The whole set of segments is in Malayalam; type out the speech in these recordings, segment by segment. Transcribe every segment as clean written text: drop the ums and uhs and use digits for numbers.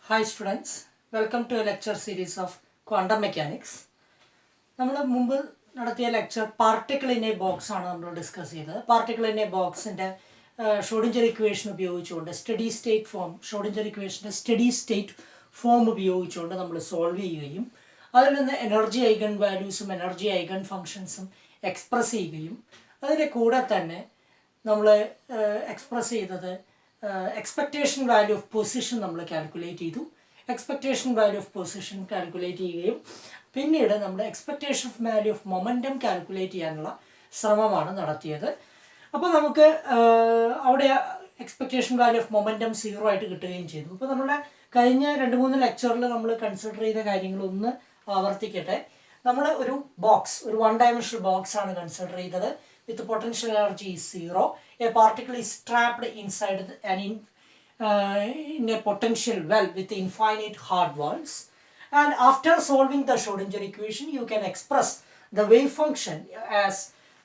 Hi students, welcome to a lecture series of quantum mechanics. നമ്മൾ മുമ്പ് നടത്തിയ lecture particle in a box ആണ് നമ്മൾ ഡിസ്കസ് ചെയ്തത്. പാർട്ടിക്കിൾ ഇൻ എ ബോക്സിൻ്റെ ഷ്രോഡിഞ്ചർ ഇക്വേഷൻ ഉപയോഗിച്ചുകൊണ്ട് ഷ്രോഡിഞ്ചർ ഇക്വേഷൻ്റെ സ്റ്റഡി സ്റ്റേറ്റ് ഫോം ഉപയോഗിച്ചുകൊണ്ട് നമ്മൾ സോൾവ് ചെയ്യുകയും അതിൽ നിന്ന് എനർജി ഐഗൺ വാല്യൂസും എനർജി ഐഗൺ ഫങ്ഷൻസും എക്സ്പ്രസ് ചെയ്യുകയും അതിൻ്റെ കൂടെ തന്നെ നമ്മൾ എക്സ്പ്രസ് ചെയ്തത് എക്സ്പെക്റ്റേഷൻ വാല്യൂ ഓഫ് പൊസിഷൻ നമ്മൾ കാൽക്കുലേറ്റ് ചെയ്തു. Expectation value of position calculate ചെയ്യുകയും പിന്നീട് നമ്മൾ expectation value of momentum calculate ചെയ്യാനുള്ള ശ്രമമാണ് നടത്തിയത്. അപ്പോൾ നമുക്ക് അവിടെ എക്സ്പെക്റ്റേഷൻ വാല്യൂ ഓഫ് മൊമെൻറ്റം 0 ആയിട്ട് കിട്ടുകയും ചെയ്തു. അപ്പോൾ നമ്മുടെ കഴിഞ്ഞ 2-3 ലെക്ചറിൽ നമ്മൾ കൺസിഡർ ചെയ്ത കാര്യങ്ങളൊന്ന് ആവർത്തിക്കട്ടെ. നമ്മൾ ഒരു വൺ ഡയമെൻഷണൽ ബോക്സ് ആണ് കൺസിഡർ ചെയ്തത്. With the potential energy is 0, a particle is trapped inside in a potential well with infinite hard walls. And after solving the Schrodinger equation, you can express the wave function as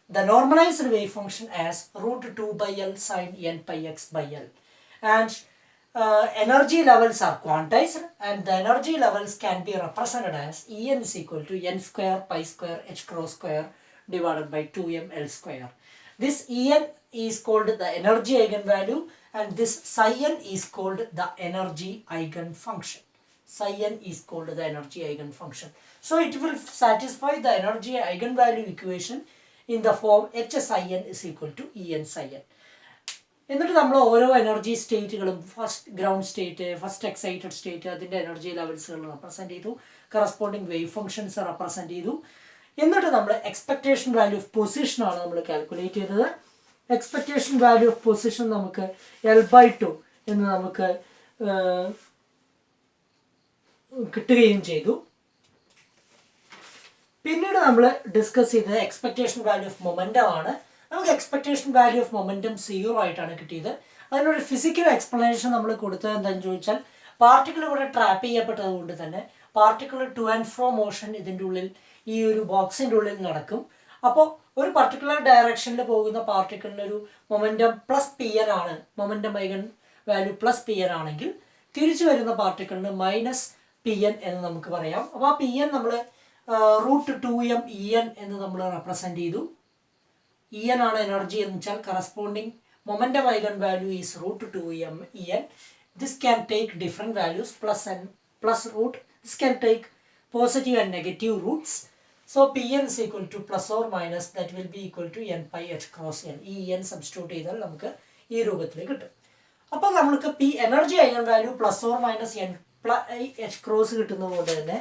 the normalized wave function as root 2 by L sine n pi x by L. And energy levels are quantized, and the energy levels can be represented as En is equal to n square pi square h cross square divided by 2m L square. This En is called the energy eigenvalue, and this psi n is called the energy eigenfunction. Psi n is called the energy eigenfunction. So it will satisfy the energy eigenvalue equation in the form h psi n is equal to En psi n. എന്നിട്ട് നമ്മൾ ഓരോ എനർജി സ്റ്റേറ്റുകളും first ground state, first excited state, അതിൻ്റെ എനർജി ലെവൽസുകൾ റെപ്രസെൻറ്റ് ചെയ്തു. കറസ്പോണ്ടിങ് വേവ് ഫങ്ഷൻസ് റെപ്രസെൻറ്റ് ചെയ്തു. എന്നിട്ട് നമ്മൾ എക്സ്പെക്റ്റേഷൻ വാല്യൂ ഓഫ് പൊസിഷനാണ് നമ്മൾ കാൽക്കുലേറ്റ് ചെയ്തത്. എക്സ്പെക്റ്റേഷൻ വാല്യൂ ഓഫ് പൊസിഷൻ നമുക്ക് L/2 എന്ന് നമുക്ക് കിട്ടുകയും ചെയ്തു. പിന്നീട് നമ്മൾ ഡിസ്കസ് ചെയ്തത് എക്സ്പെക്റ്റേഷൻ വാല്യൂ ഓഫ് മൊമെൻറ്റം ആണ്. നമുക്ക് എക്സ്പെക്റ്റേഷൻ വാല്യൂ ഓഫ് മൊമെൻറ്റം 0 ആയിട്ടാണ് കിട്ടിയത്. അതിനൊരു ഫിസിക്കൽ എക്സ്പ്ലനേഷൻ നമ്മൾ കൊടുത്തത് എന്താണെന്ന് ചോദിച്ചാൽ, പാർട്ടിക്കിൾ ഇവിടെ ട്രാപ്പ് ചെയ്യപ്പെട്ടത് കൊണ്ട് തന്നെ particle two and fro motion ഇതിൻ്റെ ഉള്ളിൽ ഈ ഒരു ബോക്സിൻ്റെ ഉള്ളിൽ നടക്കും. അപ്പോൾ ഒരു പർട്ടിക്കുലർ ഡയറക്ഷനിൽ പോകുന്ന പാർട്ടിക്കിളിന് ഒരു മൊമെൻറ്റം പ്ലസ് പി എൻ ആണ്, momentum eigen value plus P N ആണെങ്കിൽ തിരിച്ചു വരുന്ന പാർട്ടിക്കിളിന് മൈനസ് പി എൻ എന്ന് നമുക്ക് പറയാം. അപ്പോൾ ആ പി എൻ നമ്മൾ റൂട്ട് 2m En എന്ന് നമ്മൾ റെപ്രസെൻറ്റ് ചെയ്തു. En ആണ് എനർജി എന്ന് വെച്ചാൽ corresponding momentum eigen value is root 2m En. This can take different values plus root. This can take positive and negative roots. So Pn is equal to plus or minus, that will be equal to n pi h cross n. ഈ n സബ്സ്റ്റിറ്റ്യൂട്ട് ചെയ്താൽ നമുക്ക് ഈ രൂപത്തിൽ കിട്ടും. അപ്പോൾ നമുക്ക് energy eigen value plus or minus n h cross കിട്ടുന്നത് കൊണ്ട് തന്നെ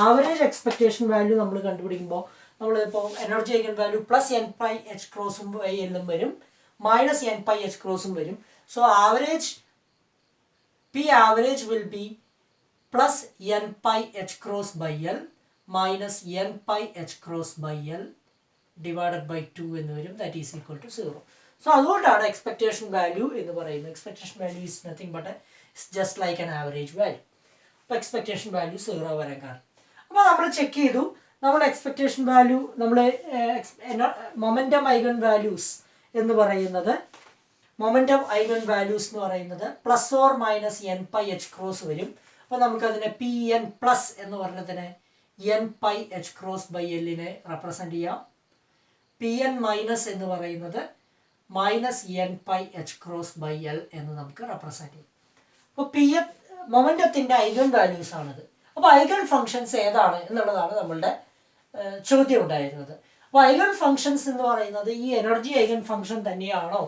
ആവറേജ് എക്സ്പെക്റ്റേഷൻ വാല്യൂ നമ്മൾ കണ്ടുപിടിക്കുമ്പോൾ നമ്മളിപ്പോൾ energy eigen value plus n pi h ക്രോസും എല്ലും വരും, മൈനസ് n pi h ക്രോസും വരും. So average P average will be plus n pi h cross by L minus n pi h cross by L divided by 2 എന്ന് വരും. That is equal to 0. So അതുകൊണ്ടാണ് എക്സ്പെക്റ്റേഷൻ വാല്യൂ എന്ന് പറയുന്നത്. Expectation value is nothing but just like an average value. അപ്പോൾ എക്സ്പെക്റ്റേഷൻ വാല്യൂ 0 വരാൻ കാരണം. അപ്പോൾ നമ്മൾ ചെക്ക് ചെയ്തു, നമ്മൾ എക്സ്പെക്റ്റേഷൻ വാല്യൂ നമ്മൾ മൊമെൻറ്റം ഐഗൺ വാല്യൂസ് എന്ന് പറയുന്നത് plus or minus n pi h cross വരും. അപ്പോൾ നമുക്കതിനെ പി എൻ പ്ലസ് എന്ന് പറഞ്ഞതിനെ N pi H cross by എല്ലിനെ റെപ്രസെൻറ്റ് ചെയ്യാം. പി എൻ മൈനസ് എന്ന് പറയുന്നത് minus n pi H cross by L എന്ന് നമുക്ക് റെപ്രസെൻറ്റ് ചെയ്യാം. അപ്പോൾ പി എൻ മൊമെൻറ്റത്തിൻ്റെ ഐഗൺ വാല്യൂസ് ആണിത്. അപ്പോൾ ഐഗൺ ഫങ്ഷൻസ് ഏതാണ് എന്നുള്ളതാണ് നമ്മളുടെ ചോദ്യം ഉണ്ടായിരുന്നത്. അപ്പോൾ ഐഗൺ ഫങ്ഷൻസ് എന്ന് പറയുന്നത് ഈ എനർജി ഐഗൺ ഫങ്ഷൻ തന്നെയാണോ,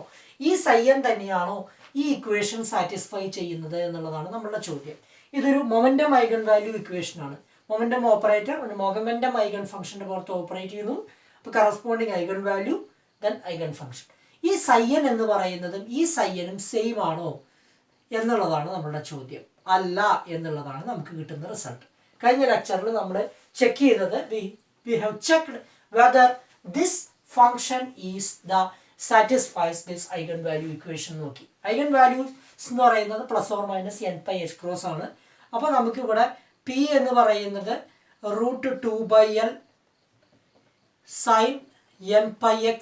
ഈ സൈ എൻ തന്നെയാണോ ഈ ഇക്വേഷൻ സാറ്റിസ്ഫൈ ചെയ്യുന്നത് എന്നുള്ളതാണ് നമ്മളുടെ ചോദ്യം. ഇതൊരു മൊമെൻറ്റം ഐഗൺ വാല്യൂ ഇക്വേഷൻ ആണ്. മൊമെൻറ്റം ഓപ്പറേറ്റർ ഒരു മൊമെൻറ്റം ഐഗൺ ഫംഗ്ഷൻ്റെ പുറത്ത് ഓപ്പറേറ്റ് ചെയ്യുന്നു. അപ്പോൾ corresponding eigen value then eigen function. ഈ സൈ എൻ എന്ന് പറയുന്നതും ഈ സൈ എനും സെയിം ആണോ എന്നുള്ളതാണ് നമ്മളുടെ ചോദ്യം. അല്ല എന്നുള്ളതാണ് നമുക്ക് കിട്ടുന്ന റിസൾട്ട്. കഴിഞ്ഞ ലെക്ചറിൽ നമ്മൾ ചെക്ക് ചെയ്തത് we have checked whether this function is the satisfies this eigenvalue equation നോക്കി. ഐഗൺ വാല്യൂസ് എന്ന് പറയുന്നത് plus or minus n pi h cross ആണ്. അപ്പോൾ നമുക്കിവിടെ പി എന്ന് പറയുന്നത് root 2 by L sine n pi x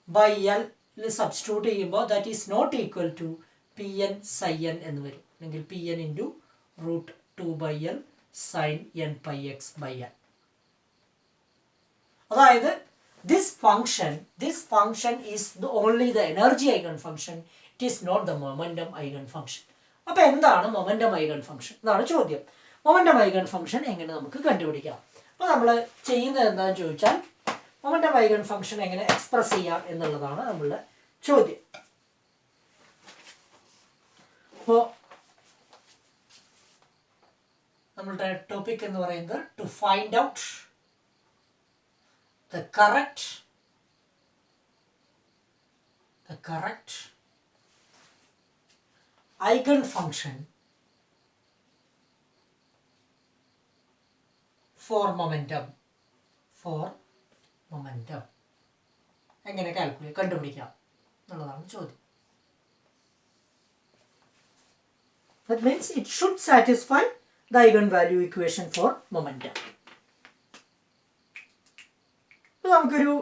by L substitute ചെയ്യുമ്പോൾ that is not equal to P N psi N എന്ന് വരും, അല്ലെങ്കിൽ P N into root 2/L sine N pi X by N. അതായത് this function is only the energy eigen function, it is not the momentum eigen function. അപ്പോൾ എന്താണ് മൊമെന്റം ഐഗൺ ഫംഗ്ഷൻ എന്നാണ് ചോദ്യം. മൊമെന്റം ഐഗൺ ഫംഗ്ഷൻ എങ്ങനെ നമുക്ക് കണ്ടുപിടിക്കാം? അപ്പോൾ നമ്മൾ ചെയ്യുന്നത് എന്താണെന്ന് ചോദിച്ചാൽ മൊമെന്റം ഐഗൺ ഫംഗ്ഷൻ എങ്ങനെ എക്സ്പ്രസ് ചെയ്യാം എന്നുള്ളതാണ് നമ്മളുടെ ചോദ്യം. അപ്പോൾ നമ്മളുടെ ടോപ്പിക് എന്ന് പറയുന്നത് to find out the correct eigenfunction for momentum എങ്ങനെ കണ്ടുപിടിക്കാം എന്നുള്ളതാണ് ചോദ്യം. That means it should satisfy the eigenvalue equation for momentum. നമുക്കൊരു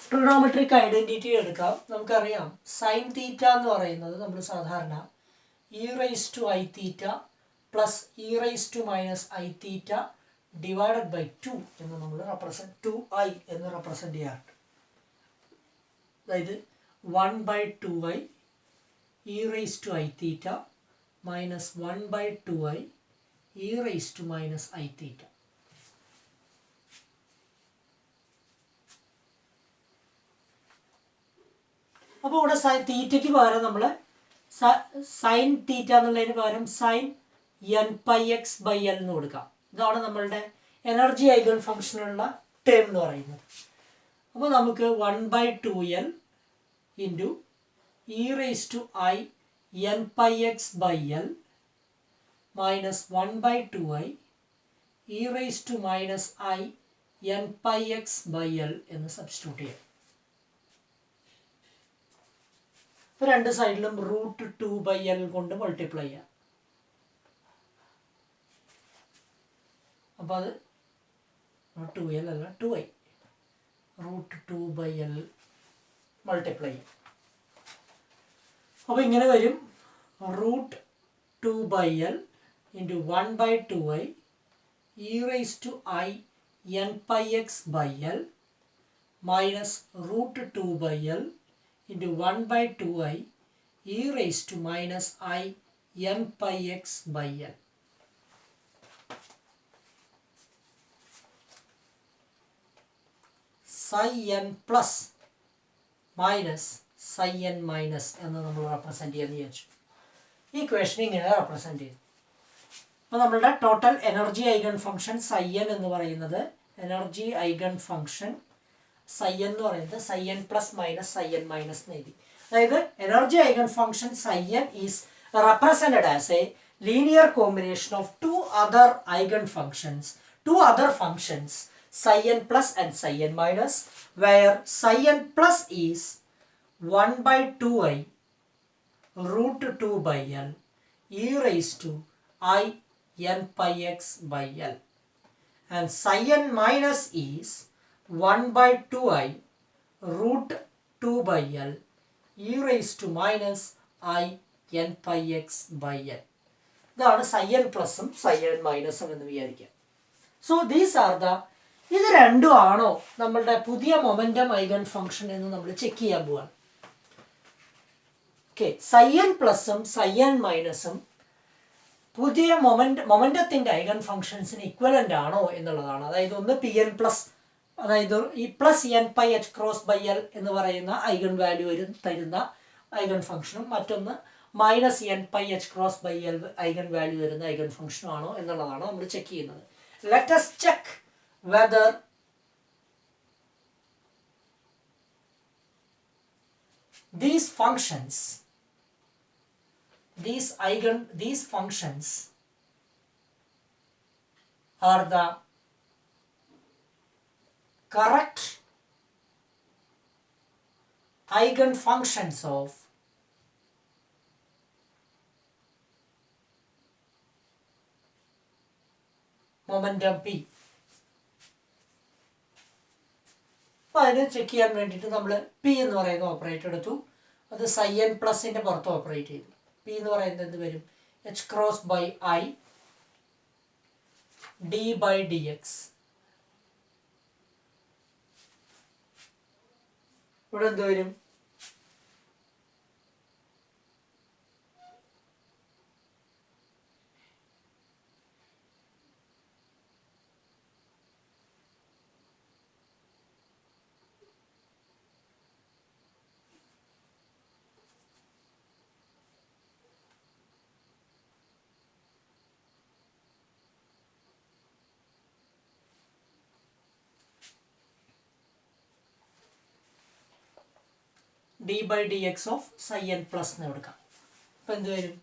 ട്രിഗണോമെട്രിക് ഐഡന്റിറ്റി എടുക്കാം. നമുക്കറിയാം സൈൻ തീറ്റ എന്ന് പറയുന്നത് നമ്മൾ സാധാരണ e raise to I theta plus e raise to minus I theta divided by 2 എന്ന് നമ്മൾ റെപ്രസെൻറ്റ് 2i എന്ന് റെപ്രസെൻറ്റ് ചെയ്യാറുണ്ട്. അതായത് 1/2i E raise to I theta minus 1/2i E raise to minus I theta. അപ്പോൾ ഇവിടെ തീറ്റയ്ക്ക് പകരം നമ്മൾ സൈൻ തീറ്റ എന്നുള്ളതിന് പകരം sine N pi X by L എന്ന് കൊടുക്കാം. ഇതാണ് നമ്മളുടെ എനർജി ഐഗൺ ഫംഗ്ഷനുള്ള ടേം എന്ന് പറയുന്നത്. അപ്പോൾ നമുക്ക് 1/2L into e raise to i n pi X by l minus 1/2i E raise to minus i n pi X by L എന്ന് സബ്സ്റ്റിറ്റ്യൂട്ട് ചെയ്യാം. രണ്ട് സൈഡിലും റൂട്ട് 2/L കൊണ്ട് മൾട്ടിപ്ലൈ ചെയ്യാം. അപ്പോൾ അത് 2L അല്ല 2i റൂട്ട് 2/L മൾട്ടിപ്ലൈ ചെയ്യാം. അപ്പോൾ ഇങ്ങനെ വരും root 2/L into 1/2i E raise to i n pi X by l minus root 2/L into 1/2i e raised to minus I n pi x by l. Psi n plus minus psi n minus എന്ന് നമ്മൾ റെപ്രസെൻറ്റ് ചെയ്യാൻ വിചാരിച്ചു. ഈ ഇക്വേഷൻ ഇങ്ങനെ റെപ്രസെൻറ്റ് ചെയ്തു. അപ്പോൾ നമ്മളുടെ total energy eigen function psi n എന്ന് പറയുന്നത് energy eigen function psi n എന്ന് പറയുന്നത് psi n plus minus psi n minus എന്ന് എഴുതി. അതായത് energy eigen function psi n is represented as A linear combination of two other functions psi n plus and psi n minus, where psi n plus is 1/2i root 2/L e raised to I n pi x by L, and psi n minus is 1/2i root 2/L e raised to minus I n pi x by L. ഇതാണ് psi n പ്ലസും psi n മൈനസും എന്ന് വിചാരിക്കുക. സോ ദീസ് ആർ ദ ഇത് രണ്ടും ആണോ നമ്മളുടെ പുതിയ മൊമെന്റം ഐഗൺ ഫംഗ്ഷൻ എന്ന് നമ്മൾ ചെക്ക് ചെയ്യാൻ പോവാണ്. ഓക്കെ, psi n പ്ലസും psi n മൈനസും പുതിയ മൊമെന്റത്തിന്റെ ഐഗൺ ഫംഗ്ഷൻസിന് ഇക്വലന്റ് ആണോ എന്നുള്ളതാണ്. അതായത് ഒന്ന് പി എൻ പ്ലസ്, അതായത് ഈ plus n pi H cross by L എന്ന് പറയുന്ന ഐഗൺ വാല്യൂ തരുന്ന ഐഗൺ ഫംഗ്ഷനും മറ്റൊന്ന് minus n pi H cross by l eigen value തരുന്ന ഐഗൺ ഫംഗ്ഷനും ആണോ എന്നുള്ളതാണ് നമ്മൾ ചെക്ക് ചെയ്യുന്നത്. Let us check whether these functions are the correct eigenfunctions of momentum P. അപ്പോൾ അതിന് ചെക്ക് ചെയ്യാൻ വേണ്ടിയിട്ട് നമ്മൾ പി എന്ന് പറയുന്ന ഓപ്പറേറ്റർ എടുത്തു. അത് psi n പ്ലസിൻ്റെ പുറത്ത് ഓപ്പറേറ്റ് ചെയ്തു. പി എന്ന് പറയുന്നത് എന്ത് വരും? H cross by i d by d x. ഇവിടെ എന്ത് വരും? D by d x of psi n plus എന്ന് എടുക്കാം. അപ്പം എന്ത് വരും?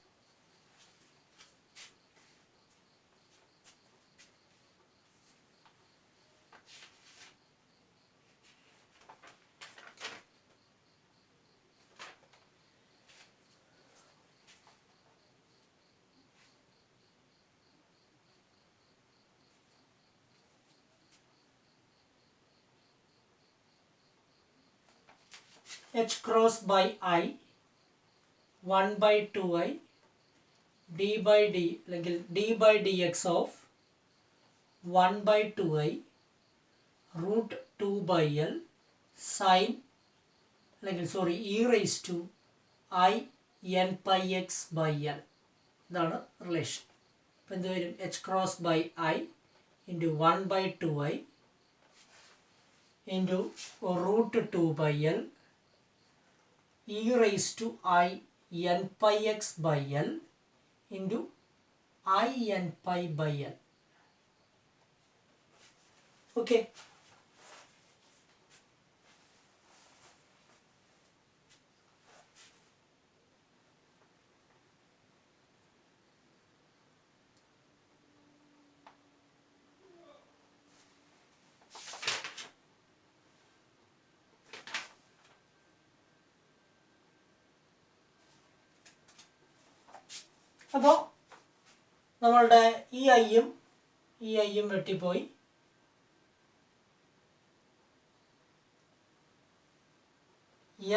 h cross by I 1 by 2i d by d അല്ലെങ്കിൽ d by dx of 1 by 2i root 2 by l sin അല്ലെങ്കിൽ sorry e raised to I n pi x by l. ഇതാണ് റിലേഷൻ. അപ്പം എന്ത് വരും? h cross by I into 1 by 2i into root 2 by l e raised to I n pi x by l into I n pi by l. Okay. അപ്പോൾ നമ്മളുടെ ഈ ഐയും വെട്ടിപ്പോയി.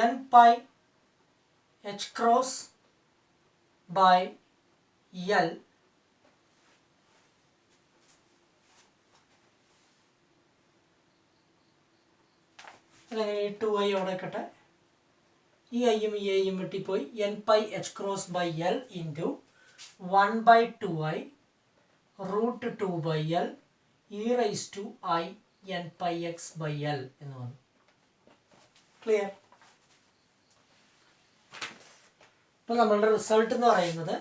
n pi h cross by l അല്ലെങ്കിൽ 2i അവിടെ കട്ടെ. ഈ ഐയും വെട്ടിപ്പോയി. n pi h cross by l into 1 by 2i root 2 by l e raised to I n pi x by l എന്ന് വന്നു. ക്ലിയർ? അപ്പോൾ നമ്മളുടെ റിസൾട്ട് എന്ന് പറയുന്നത്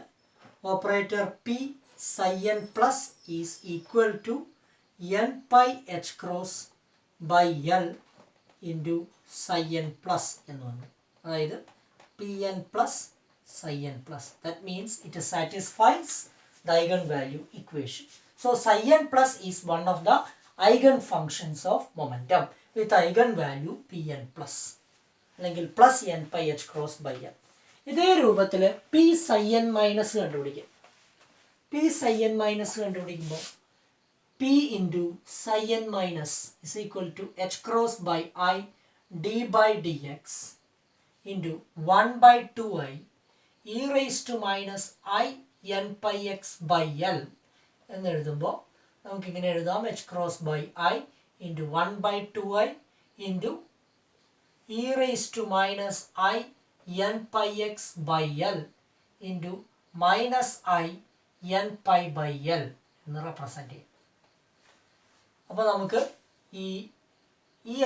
operator p psi n plus is equal to n pi h cross by l into psi n plus എന്ന് വന്നു. അതായത് p N plus psi n plus. That means it satisfies the eigenvalue equation. So psi n plus is one of the eigenfunctions of momentum with eigenvalue pn plus. അല്ലെങ്കിൽ plus n pi h cross by n. ഇതേ രൂപത്തിൽ p psi n മൈനസ് കണ്ടുപിടിക്കും. p psi n മൈനസ് കണ്ടുപിടിക്കുമ്പോൾ p into psi n minus is equal to h cross by I d by dx into 1 by 2i e raised to minus I n pi x by l എന്ന് എഴുതുമ്പോൾ നമുക്കിങ്ങനെ എഴുതാം. h cross by I into 1 by 2i into e raised to minus I n pi x by l into minus I n pi by l എന്ന് റെപ്രസെൻ്റ് ചെയ്യും. അപ്പോൾ നമുക്ക് ഈ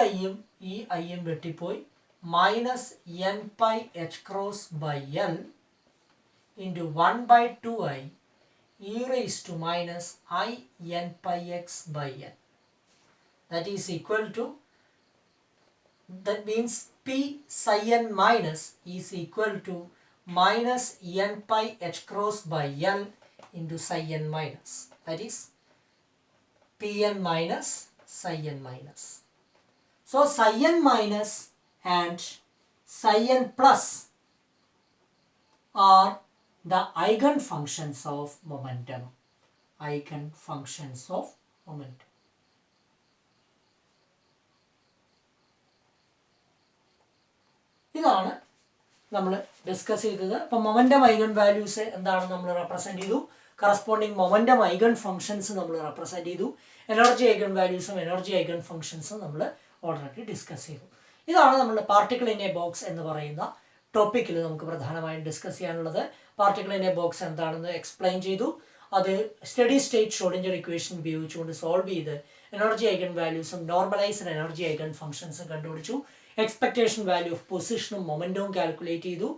ഐയും വെട്ടിപ്പോയി. Minus n pi h cross by l into 1 by 2i e raised to minus I n pi x by n. That is equal to, that means p psi n minus is equal to minus n pi h cross by l into psi n minus. That is pn minus psi n minus. So psi n minus and psi n plus are the eigenfunctions of momentum. Eigenfunctions of momentum. ഇതാണ് നമ്മൾ ഡിസ്കസ് ചെയ്തത്. അപ്പോൾ മൊമെൻറ്റം ഐഗൺ വാല്യൂസ് എന്താണ് നമ്മൾ റെപ്രസെൻറ്റ് ചെയ്തു, കറസ്പോണ്ടിങ് മൊമെൻറ്റം ഐഗൺ ഫംഗ്ഷൻസ് നമ്മൾ റെപ്രസെൻറ്റ് ചെയ്തു, എനർജി ഐഗൺ വാല്യൂസും എനർജി ഐഗൺ ഫംഗ്ഷൻസും നമ്മൾ ഓൾറെഡി ഡിസ്കസ് ചെയ്തു. ഇതാണ് നമ്മൾ പാർട്ടിക്കിൾ ഇൻ എ ബോക്സ് എന്ന് പറയുന്ന ടോപ്പിക്കിൽ നമുക്ക് പ്രധാനമായും ഡിസ്കസ് ചെയ്യാനുള്ളത്. പാർട്ടിക്കിൾ ഇൻ എ ബോക്സ് എന്താണെന്ന് എക്സ്പ്ലെയിൻ ചെയ്തു. അത് സ്റ്റഡി സ്റ്റേറ്റ് ഷ്രോഡിഞ്ചർ ഇക്വേഷൻ ഉപയോഗിച്ചുകൊണ്ട് സോൾവ് ചെയ്ത് എനർജി ഐഗൺ വാല്യൂസും നോർമലൈസ്ഡ് എനർജി ഐഗൺ ഫംഗ്ഷൻസും കണ്ടുപിടിച്ചു. എക്സ്പെക്ടേഷൻ വാല്യൂ ഓഫ് പൊസിഷനും മൊമെൻറ്റവും കാൽക്കുലേറ്റ് ചെയ്തു.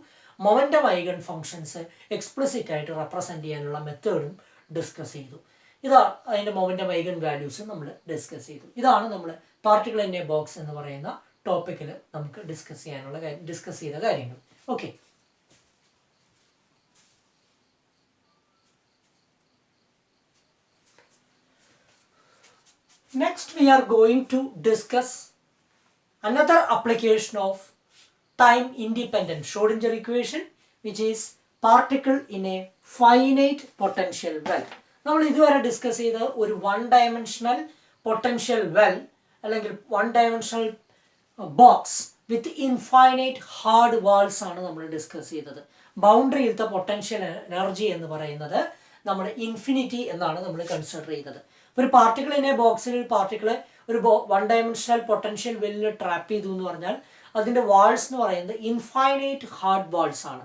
മൊമെൻറ്റം ഐഗൺ ഫംഗ്ഷൻസ് എക്സ്പ്ലിസിറ്റ് ആയിട്ട് റെപ്രസെൻറ്റ് ചെയ്യാനുള്ള മെത്തേഡും ഡിസ്കസ് ചെയ്തു. ഇതാണ് അതിൻ്റെ മൊമെൻറ്റം ഐഗൺ വാല്യൂസും നമ്മൾ ഡിസ്കസ് ചെയ്തു. ഇതാണ് നമ്മൾ പാർട്ടിക്കിൾ ഇൻ എ ബോക്സ് എന്ന് പറയുന്ന ടോപ്പിക്കിൽ നമുക്ക് ഡിസ്കസ് ചെയ്ത കാര്യങ്ങൾ. Okay, next we are going to discuss another application of time independent Schrodinger equation, which is particle in a finite potential well. നമ്മൾ ഇതുവരെ ഡിസ്കസ് ചെയ്ത ഒരു വൺ ഡയമെൻഷണൽ പൊട്ടൻഷ്യൽ വെൽ അല്ലെങ്കിൽ one dimensional box with infinite hard walls ആണ് നമ്മൾ ഡിസ്കസ് ചെയ്തത്. ബൗണ്ടറിയിലത്തെ പൊട്ടൻഷ്യൽ എനർജി എന്ന് പറയുന്നത് നമ്മൾ ഇൻഫിനിറ്റി എന്നാണ് നമ്മൾ കൺസിഡർ ചെയ്തത്. ഒരു പാർട്ടിക്കിൾ ഇൻ എ ബോക്സിൽ ഒരു പാർട്ടിക്കിൾ ഒരു വൺ ഡയമെൻഷണൽ പൊട്ടൻഷ്യൽ വെല്ലിൽ ട്രാപ്പ് ചെയ്തു എന്ന് പറഞ്ഞാൽ അതിൻ്റെ വാൾസ് എന്ന് പറയുന്നത് ഇൻഫൈനൈറ്റ് ഹാർഡ് വാൾസ് ആണ്.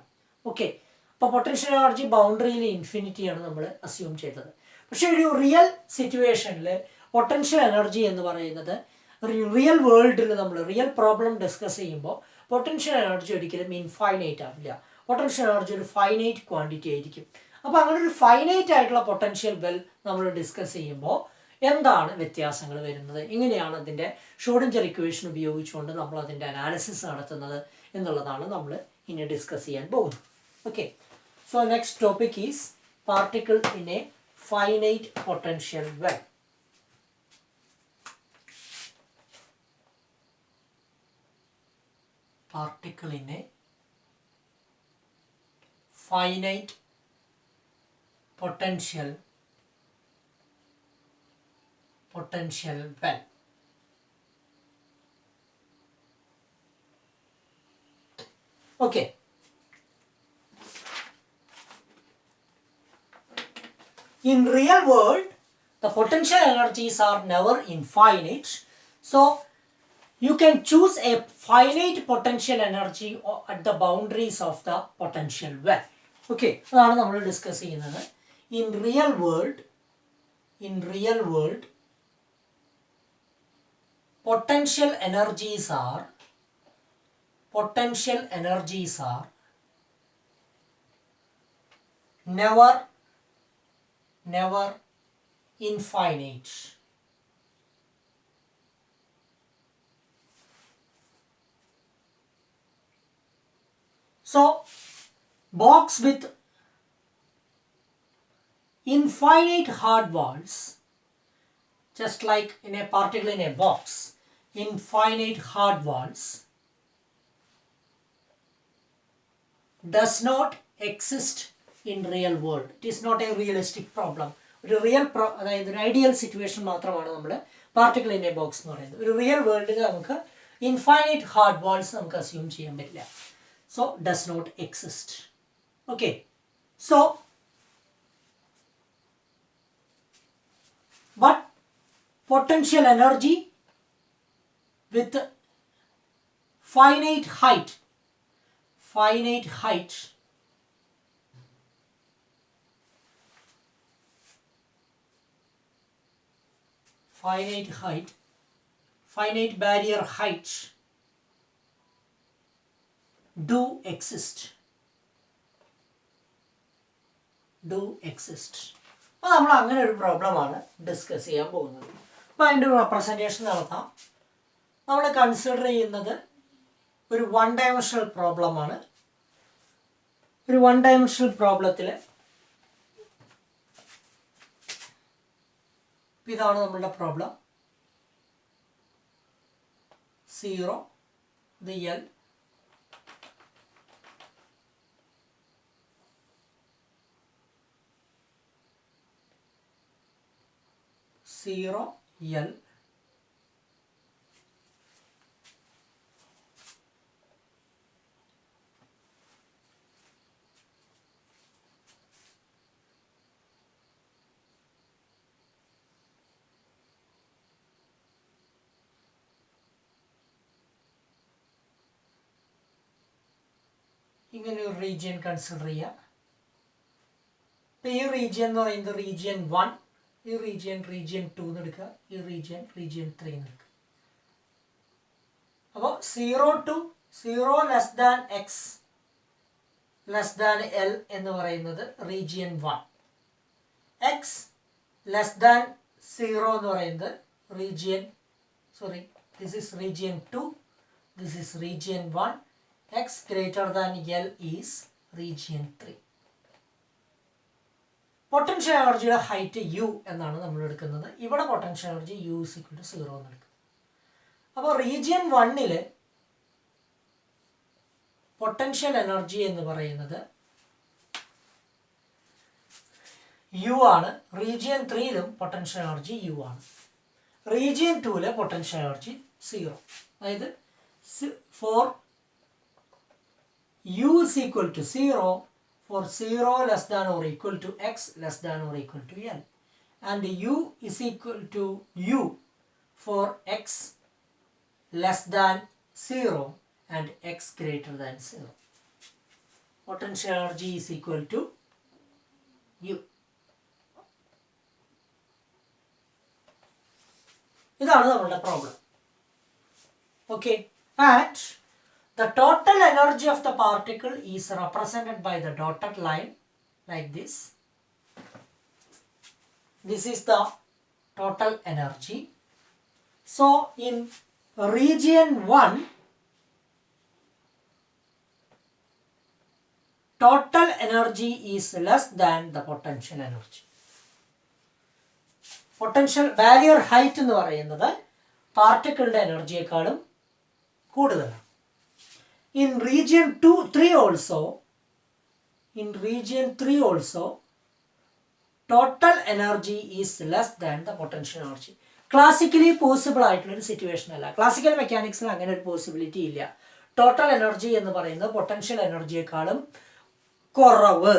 ഓക്കെ, അപ്പോൾ പൊട്ടൻഷ്യൽ എനർജി ബൗണ്ടറിയിൽ ഇൻഫിനിറ്റിയാണ് നമ്മൾ അസ്യൂം ചെയ്തത്. പക്ഷേ ഒരു റിയൽ സിറ്റുവേഷനിൽ പൊട്ടൻഷ്യൽ എനർജി എന്ന് പറയുന്നത് റിയൽ വേൾഡിൽ നമ്മൾ റിയൽ പ്രോബ്ലം ഡിസ്കസ് ചെയ്യുമ്പോൾ പൊട്ടൻഷ്യൽ എനർജി ഒരിക്കലും ഇൻഫൈനൈറ്റ് ആവില്ല. പൊട്ടൻഷ്യൽ എനർജി ഒരു ഫൈനൈറ്റ് ക്വാണ്ടിറ്റി ആയിരിക്കും. അപ്പോൾ അങ്ങനെ ഒരു ഫൈനൈറ്റ് ആയിട്ടുള്ള പൊട്ടൻഷ്യൽ വെൽ നമ്മൾ ഡിസ്കസ് ചെയ്യുമ്പോൾ എന്താണ് വ്യത്യാസങ്ങൾ വരുന്നത്, എങ്ങനെയാണ് അതിൻ്റെ ഷ്രോഡിഞ്ചർ ഇക്വേഷൻ ഉപയോഗിച്ചുകൊണ്ട് നമ്മൾ അതിൻ്റെ അനാലിസിസ് നടത്തുന്നത് എന്നുള്ളതാണ് നമ്മൾ ഇനി ഡിസ്കസ് ചെയ്യാൻ പോകുന്നത്. Okay, so next topic is particle in A finite potential well. Particle in a finite potential well. Okay, in real world the potential energies are never infinite, so you can choose a finite potential energy at the boundaries of the potential well. Okay, അതാണ് നമ്മൾ ഡിസ്കസ് ചെയ്യുന്നത്. In real world potential energies are never infinite. So, box with infinite hard walls, just like in a particle in a box, infinite hard walls does not exist in real world. It is not a realistic problem. ഒരു റിയൽ അതായത് ഒരു ഐഡിയൽ സിറ്റുവേഷൻ മാത്രമാണ് നമ്മൾ പാർട്ടിക്കിൾ ഇൻ എ ബോക്സ് എന്ന് പറയുന്നത്. ഒരു റിയൽ വേൾഡിൽ നമുക്ക് ഇൻഫൈനൈറ്റ് ഹാർഡ് വാൾസ് നമുക്ക് അസ്യൂം ചെയ്യാൻ പറ്റില്ല. So does not exist. Okay, so but potential energy with finite height finite barrier height do exist. അപ്പോൾ നമ്മൾ അങ്ങനെ ഒരു പ്രോബ്ലമാണ് ഡിസ്കസ് ചെയ്യാൻ പോകുന്നത്. അപ്പോൾ അതിൻ്റെ ഒരു റെപ്രസെൻറ്റേഷൻ നടത്താം. നമ്മൾ കൺസിഡർ ചെയ്യുന്നത് ഒരു വൺ ഡയമെൻഷണൽ പ്രോബ്ലമാണ്. ഒരു വൺ ഡയമെൻഷണൽ പ്രോബ്ലത്തിൽ ഇതാണ് നമ്മളുടെ പ്രോബ്ലം. 0 ഇത് L, L ഇങ്ങനെ ഒരു റീജിയൻ കൺസിഡർ ചെയ്യുക. ഇപ്പം ഈ റീജിയൻ എന്ന് പറയുന്നത് റീജിയൻ 1, ഈ റീജിയൻ 2 എന്ന് എടുക്കുക, ഈ റീജിയൻ 3 എന്ന് എടുക്കുക. അപ്പോൾ 0 to 0 less than X less than L എന്ന് പറയുന്നത് റീജിയൻ 1, എക്സ് ലെസ് ദാൻ 0 എന്ന് പറയുന്നത് region this is region 2, this is region 1, x greater than L is region 3. Potential എനർജിയുടെ ഹൈറ്റ് യു എന്നാണ് നമ്മൾ എടുക്കുന്നത്. ഇവിടെ potential energy U is equal to 0 എന്ന് എടുക്കും. അപ്പോൾ റീജിയൻ 1 പൊട്ടൻഷ്യൽ എനർജി എന്ന് പറയുന്നത് യു ആണ്. റീജിയൻ 3 പൊട്ടൻഷ്യൽ എനർജി യു ആണ്. Region 2 potential energy 0. അതായത് for U is equal to 0 for 0 less than or equal to x less than or equal to l, and u is equal to u for x less than 0 and x greater than 0. Potential energy is equal to u. ഇതാണ് നമ്മളുടെ problem. Okay, and the total energy of the particle is represented by the dotted line like this. This is the total energy. So in region 1, total energy is less than the potential energy. Potential barrier height എന്ന് പറയുന്നത് പാർട്ടിക്കിളുടെ എനർജിയെക്കാളും കൂടുതലാണ്. In region 3 also, total energy is less than the potential energy. Classically possible ആയിട്ടുള്ള ഒരു സിറ്റുവേഷൻ അല്ല. ക്ലാസിക്കൽ മെക്കാനിക്സിൽ അങ്ങനെ ഒരു പോസിബിലിറ്റി ഇല്ല. ടോട്ടൽ എനർജി എന്ന് പറയുന്നത് പൊട്ടൻഷ്യൽ എനർജിയെക്കാളും കുറവ്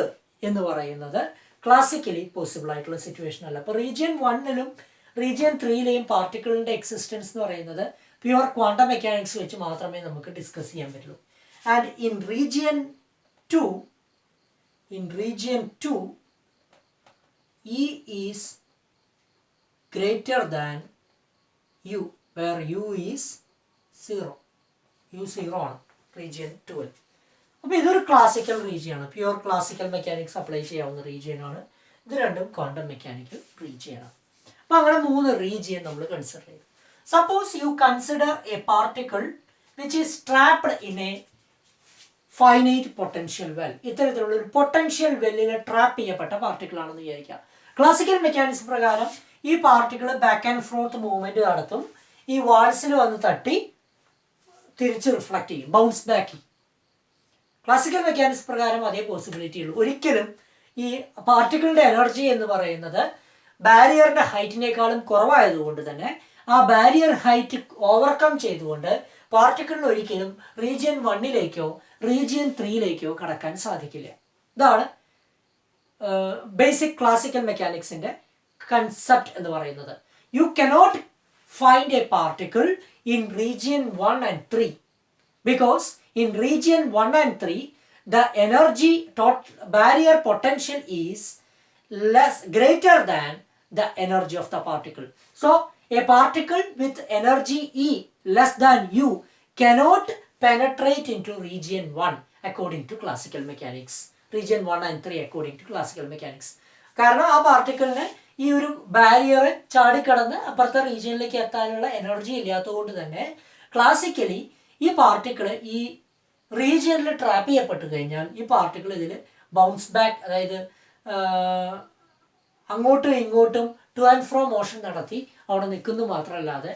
എന്ന് പറയുന്നത് ക്ലാസിക്കലി പോസിബിൾ ആയിട്ടുള്ള സിറ്റുവേഷൻ അല്ല. അപ്പോൾ റീജിയൻ 1 റീജിയൻ 3 പാർട്ടിക്കിളിൻ്റെ എക്സിസ്റ്റൻസ് എന്ന് പറയുന്നത് പ്യുവർ ക്വാണ്ടം മെക്കാനിക്സ് വെച്ച് മാത്രമേ നമുക്ക് ഡിസ്കസ് ചെയ്യാൻ പറ്റുള്ളൂ. And in region 2 E is greater than U, where U is 0. U 0 ആണ് റീജിയൻ 2. അപ്പോൾ ഇതൊരു ക്ലാസിക്കൽ റീജിയനാണ്, പ്യുവർ ക്ലാസിക്കൽ മെക്കാനിക്സ് അപ്ലൈ ചെയ്യാവുന്ന റീജിയനാണ്. ഇത് രണ്ടും ക്വാണ്ടം മെക്കാനിക്കൽ റീജിയനാണ്. അപ്പോൾ അങ്ങനെ 3 റീജിയൻ നമ്മൾ കൺസിഡർ ചെയ്തു. Suppose you consider a particle which is trapped in a finite potential well. ഇത്തരത്തിലുള്ള ഒരു പൊട്ടൻഷ്യൽ വെല്ലിനെ ട്രാപ്പ് ചെയ്യപ്പെട്ട പാർട്ടിക്കിൾ ആണെന്ന് വിചാരിക്കുക. ക്ലാസിക്കൽ മെക്കാനിക്സ് പ്രകാരം ഈ particle back and fourth movement നടത്തും, ഈ വാൾസിൽ വന്ന് തട്ടി തിരിച്ച് റിഫ്ലക്ട് ചെയ്യും, ബൗൺസ് ബാക്ക് ചെയ്യും. ക്ലാസിക്കൽ മെക്കാനിക്സ് പ്രകാരം അതേ പോസിബിലിറ്റി ഉള്ളൂ. ഒരിക്കലും ഈ പാർട്ടിക്കിളിന്റെ എനർജി എന്ന് പറയുന്നത് ബാരിയറിന്റെ ഹൈറ്റിനേക്കാളും കുറവായതുകൊണ്ട് തന്നെ ആ ബാരിയർ ഹൈറ്റ് ഓവർകം ചെയ്തുകൊണ്ട് പാർട്ടിക്കിളിന് ഒരിക്കലും റീജിയൻ 1 റീജിയൻ 3 കടക്കാൻ സാധിക്കില്ല. ഇതാണ് ബേസിക് ക്ലാസിക്കൽ മെക്കാനിക്സിന്റെ കൺസെപ്റ്റ് എന്ന് പറയുന്നത്. You cannot find A particle in region 1 and 3 because in region 1 and 3 the energy barrier potential is greater than the energy of the particle. So a particle with energy E less than U cannot penetrate into region 1 according to classical mechanics. Region 1 and 3 according to classical mechanics. കാരണം ആ പാർട്ടിക്കിളിന് ഈ ഒരു ബാരിയർ ചാടിക്കടന്ന് അപ്പുറത്തെ റീജിയനിലേക്ക് എത്താനുള്ള എനർജി ഇല്ലാത്തതുകൊണ്ട് തന്നെ ക്ലാസിക്കലി ഈ പാർട്ടിക്കിൾ ഈ റീജിയനിൽ ട്രാപ്പ് ചെയ്യപ്പെട്ട് കഴിഞ്ഞാൽ ഈ പാർട്ടിക്കിൾ ഇതിൽ ബൗൺസ് ബാക്ക്, അതായത് അങ്ങോട്ടും ഇങ്ങോട്ടും ടു ആൻഡ് ഫ്രോ മോഷൻ നടത്തി അവിടെ നിൽക്കുന്നു മാത്രമല്ലാതെ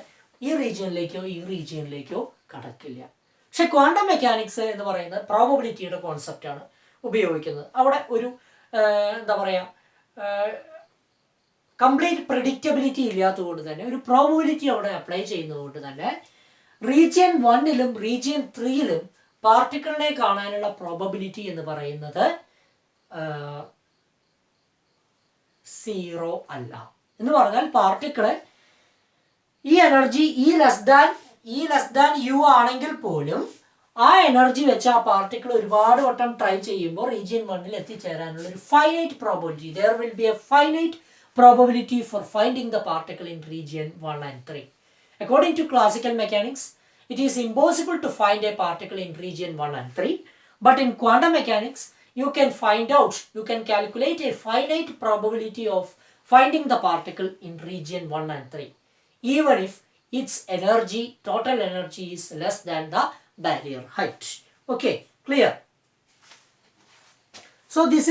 ഈ റീജിയനിലേക്കോ കടക്കില്ല. പക്ഷെ ക്വാണ്ടം മെക്കാനിക്സ് എന്ന് പറയുന്നത് പ്രോബബിലിറ്റിയുടെ കോൺസെപ്റ്റാണ് ഉപയോഗിക്കുന്നത്. അവിടെ ഒരു എന്താ പറയുക, കംപ്ലീറ്റ് പ്രെഡിക്റ്റബിലിറ്റി ഇല്ലാത്തതുകൊണ്ട് തന്നെ ഒരു പ്രോബബിലിറ്റി അവിടെ അപ്ലൈ ചെയ്യുന്നതുകൊണ്ട് തന്നെ റീജിയൻ 1 റീജിയൻ 3 പാർട്ടിക്കിളിനെ കാണാനുള്ള പ്രോബബിലിറ്റി എന്ന് പറയുന്നത് 0 അല്ല. എന്ന് പറഞ്ഞാൽ പാർട്ടിക്കിള് ഈ energy E less than U ആണെങ്കിൽ പോലും ആ എനർജി വെച്ച് ആ പാർട്ടിക്കിൾ ഒരുപാട് വട്ടം ട്രൈ ചെയ്യുമ്പോൾ റീജിയൻ 1-ൽ എത്തിച്ചേരാനുള്ള ഒരു finite probability, there will be A finite probability for finding the particle in region 1 and 3. According to classical mechanics, it is impossible to find a particle in region 1 and 3, but in quantum mechanics, you can find out, you can calculate a finite probability of finding the particle in region 1 and 3, even if its energy, total energy is less than the barrier height. Okay, clear? So this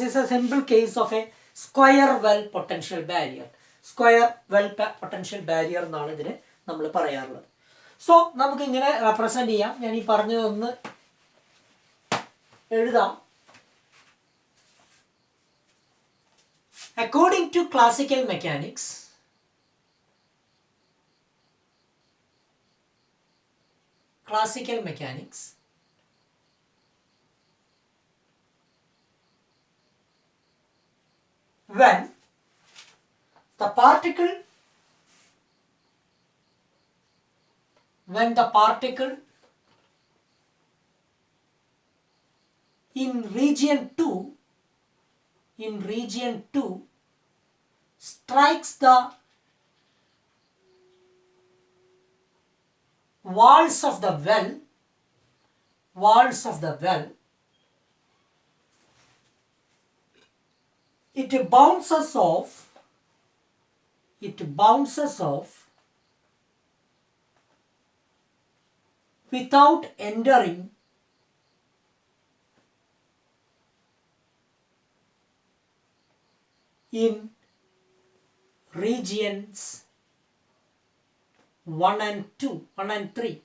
is a simple case of a square well potential barrier. Square well potential barrier എന്നാണ് ഇതിനെ നമ്മൾ പറയാറുള്ളത്. സോ നമുക്ക് ഇങ്ങനെ റെപ്രസെന്റ് ചെയ്യാം. ഞാൻ ഈ പറഞ്ഞതൊന്ന് എഴുതാം. According to classical mechanics, when the particle in region 2 strikes the walls of the well, it bounces off without entering in regions 1 and 3.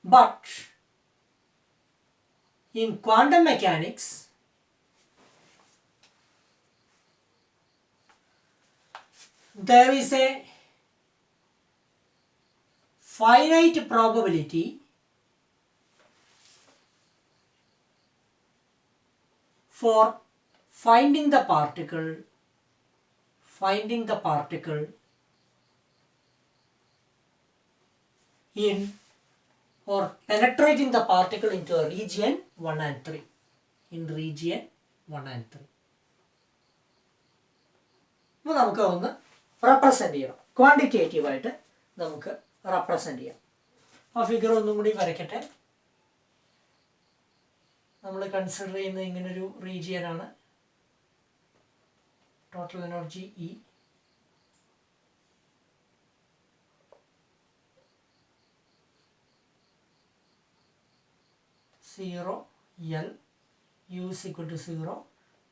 But in quantum mechanics, there is a finite probability for finding the particle in or penetrating the particle into a region 1 and 3. അപ്പോൾ നമുക്ക് ഒന്ന് റെപ്രസെൻ്റ് ചെയ്യണം, ക്വാണ്ടിറ്റേറ്റീവായിട്ട് നമുക്ക് റെപ്രസെൻ്റ് ചെയ്യാം. ആ ഫിഗർ ഒന്നും കൂടി വരയ്ക്കട്ടെ. നമ്മൾ കൺസിഡർ ചെയ്യുന്നത് ഇങ്ങനൊരു റീജിയനാണ്. Total energy E, zero L, U is equal to 0.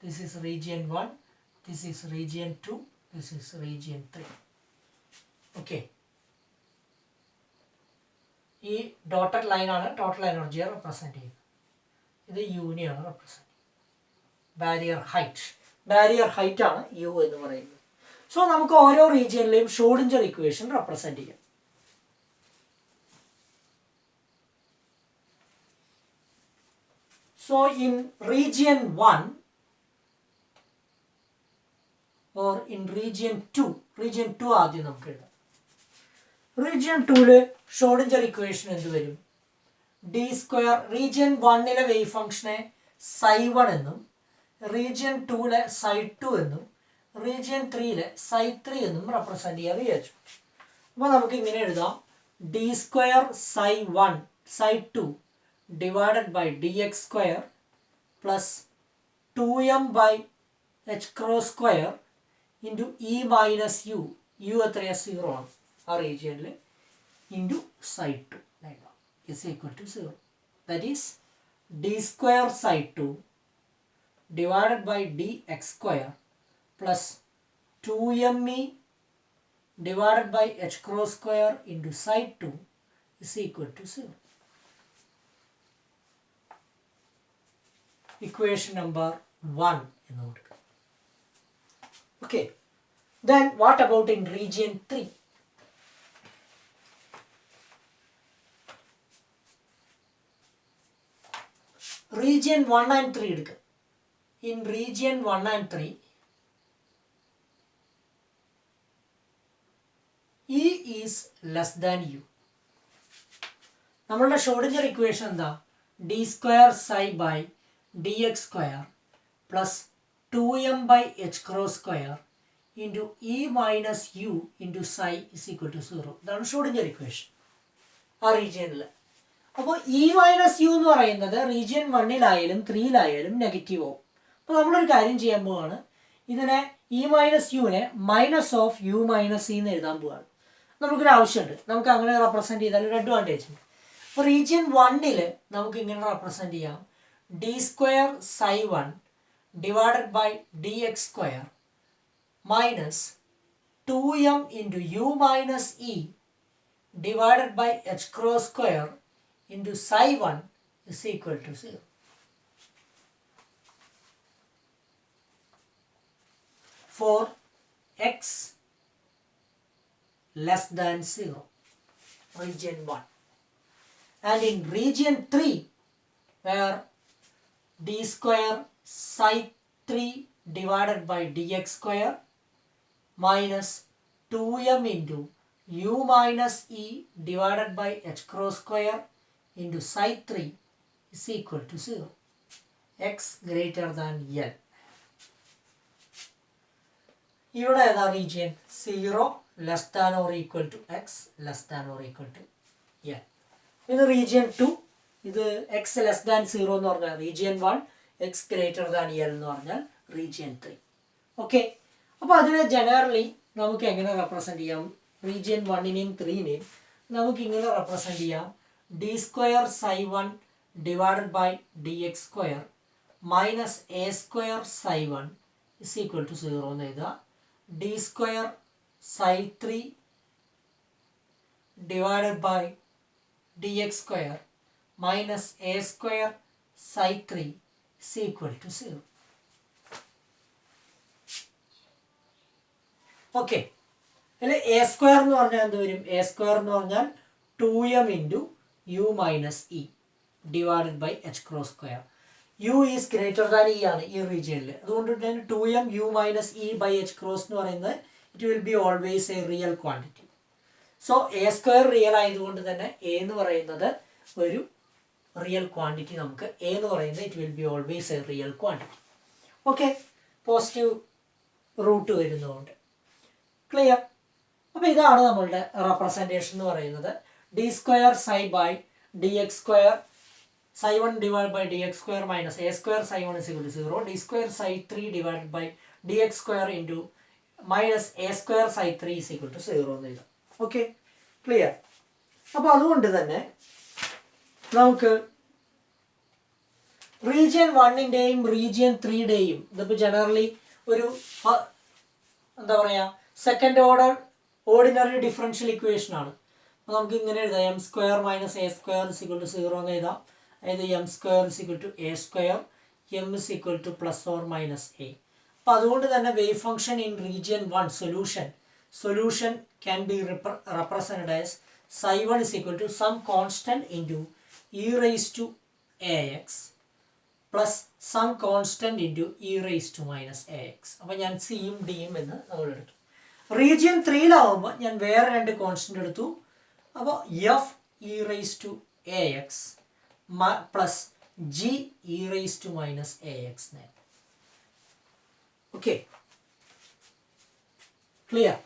This is region 1, this is region 2, this is region 3. Okay. ഈ ഡോട്ടഡ് ലൈനാണ് ടോട്ടൽ എനർജിയെ റെപ്രസെൻ്റ് ചെയ്യുന്നത്. ഇത് യുവിനെയാണ് റെപ്രസെൻ്റ് ചെയ്യുന്നത്. ബാരിയർ ഹൈറ്റ് ആണ് യു എന്ന് പറയുന്നത്. സോ നമുക്ക് ഓരോ റീജിയനിലെയും ഷ്രോഡിഞ്ചർ ഇക്വേഷൻ റെപ്രസെൻ്റ് ചെയ്യാം. So in region 1 or in region 2 ആദ്യം നമുക്ക് എഴുതാം. റീജിയൻ 2-ല് ഷ്രോഡിഞ്ചർ ഇക്വേഷൻ എന്ത് വരും? D square. റീജിയൻ 1-ലെ വേവ് ഫംഗ്ഷനെ ψ1 എന്നും റീജിയൻ 2-ലെ ψ2 എന്നും റീജിയൻ 3-ലെ ψ3 എന്നും റെപ്രസെൻ്റ് ചെയ്യാൻ വിചാരിച്ചു. അപ്പോൾ നമുക്ക് ഇങ്ങനെ എഴുതാം: D square ψ2 divided by dx square plus 2m by h cross square into e minus u എത്രയാ 0 ആണ് ആ റീജിയനിൽ, into ψ2 is equal to 0. That is d square ψ2 divided by dx square plus 2me divided by h cross square into ψ2 is equal to 0. Equation number 1 എന്ന് കൊടുക്കുക. Okay. Then what about in region 3? Region 1 and 3 എടുക്കുക. In region 1 and 3, is less than U. നമ്മളുടെ ഷ്രോഡിഞ്ചർ ഇക്വേഷൻ എന്താ? D square psi by d x square plus 2m by h cross square into E minus U into psi is equal to 0. ഇതാണ് ഷ്രോഡിഞ്ചർ ഇക്വേഷൻ ആ റീജിയനിൽ. അപ്പോൾ ഇ മൈനസ് യു എന്ന് പറയുന്നത് റീജിയൻ 1-ലായാലും 3-ലായാലും നെഗറ്റീവ് ആവും. അപ്പോൾ നമ്മളൊരു കാര്യം ചെയ്യാൻ പോവാണ്, ഇതിനെ ഇ മൈനസ് യുവിനെ minus of U minus E എന്ന് എഴുതാൻ പോവാണ്. നമുക്കൊരു ആവശ്യമുണ്ട്, നമുക്ക് അങ്ങനെ റെപ്രസെൻറ്റ് ചെയ്താൽ ഒരു അഡ്വാൻറ്റേജ് ഉണ്ട്. അപ്പോൾ റീജിയൻ 1-ൽ നമുക്ക് ഇങ്ങനെ റെപ്രസെൻറ്റ് ചെയ്യാം, d square psi 1 divided by d x square minus 2m into U minus E divided by h cross square into psi 1 is equal to 0. For x less than 0, region 1. And in region 3, where d square psi 3 divided by dx square minus 2m into u minus e divided by h cross square into psi 3 is equal to 0. x greater than L. ഇവിടെ ഏതാ region? 0 less than or equal to x less than or equal to L. ഇത് റീജിയൻ 2, ഇത് എക്സ് ലെസ് ദാൻ 0 എന്ന് പറഞ്ഞാൽ region 1, x greater than L എന്ന് പറഞ്ഞാൽ റീജിയൻ 3. ഓക്കെ, അപ്പോൾ അതിനെ ജനറലി നമുക്ക് എങ്ങനെ റെപ്രസെൻറ്റ് ചെയ്യാം? റീജിയൻ 1-നെയും 3-നെയും നമുക്ക് ഇങ്ങനെ റെപ്രസെൻറ്റ് ചെയ്യാം, d square psi 1 divided by d x square minus a square psi 1 is equal to 0 എന്ന് എഴുതുക. d square psi 3 divided by dx square minus a square psi 3 is equal to 0. Okay, അതിൽ എ സ്ക്വയർ എന്ന് പറഞ്ഞാൽ എന്ത് വരും? എ സ്ക്വയർ എന്ന് പറഞ്ഞാൽ 2m into U minus E divided by h cross square. U is greater than E ആണ് ഈ റീജിയനിൽ, അതുകൊണ്ട് തന്നെ 2m U minus E by h cross എന്ന് പറയുന്നത് it will be always a real quantity. So a square real ആയതുകൊണ്ട് തന്നെ എ എന്ന് പറയുന്നത് ഒരു റിയൽ ക്വാണ്ടിറ്റി, നമുക്ക് എ എന്ന് പറയുന്നത് it will be always a real quantity. Okay, positive root വരുന്നതുകൊണ്ട് ക്ലിയർ. അപ്പോൾ ഇതാണ് നമ്മളുടെ റെപ്രസെൻറ്റേഷൻ എന്ന് പറയുന്നത്, d square psi by d x square psi 1 divided by dx square minus a square psi 1 is equal to 0. d square psi 3 divided by dx square into minus a square psi 3 is equal to 0 എന്ന് എഴുതാം. Okay, clear. അപ്പോൾ അതുകൊണ്ട് തന്നെ നമുക്ക് റീജിയൻ 1-ൻ്റെയും റീജിയൻ 3-യുടെയും ഇതിപ്പോൾ ജനറലി ഒരു എന്താ പറയുക second order ordinary differential equation ആണ്. അപ്പോൾ നമുക്ക് ഇങ്ങനെ എഴുതാം, m square minus a square is equal to 0 എന്ന് എഴുതാം. അതായത് m square is equal to a square, m is equal to plus or minus a. അപ്പോൾ അതുകൊണ്ട് തന്നെ wave function in region 1 solution can be represented as psi 1 is equal to some constant into e raised to ax plus some constant into e raised to minus ax. അപ്പോൾ ഞാൻ സിയും ഡിയും എന്ന് നമ്മൾ എടുത്തു. റീജിയൻ 3-ലാവുമ്പോൾ ഞാൻ വേറെ രണ്ട് കോൺസ്റ്റന്റ് എടുത്തു. അപ്പോൾ f e raise to a x plus g e raise to minus a x. Okay, clear.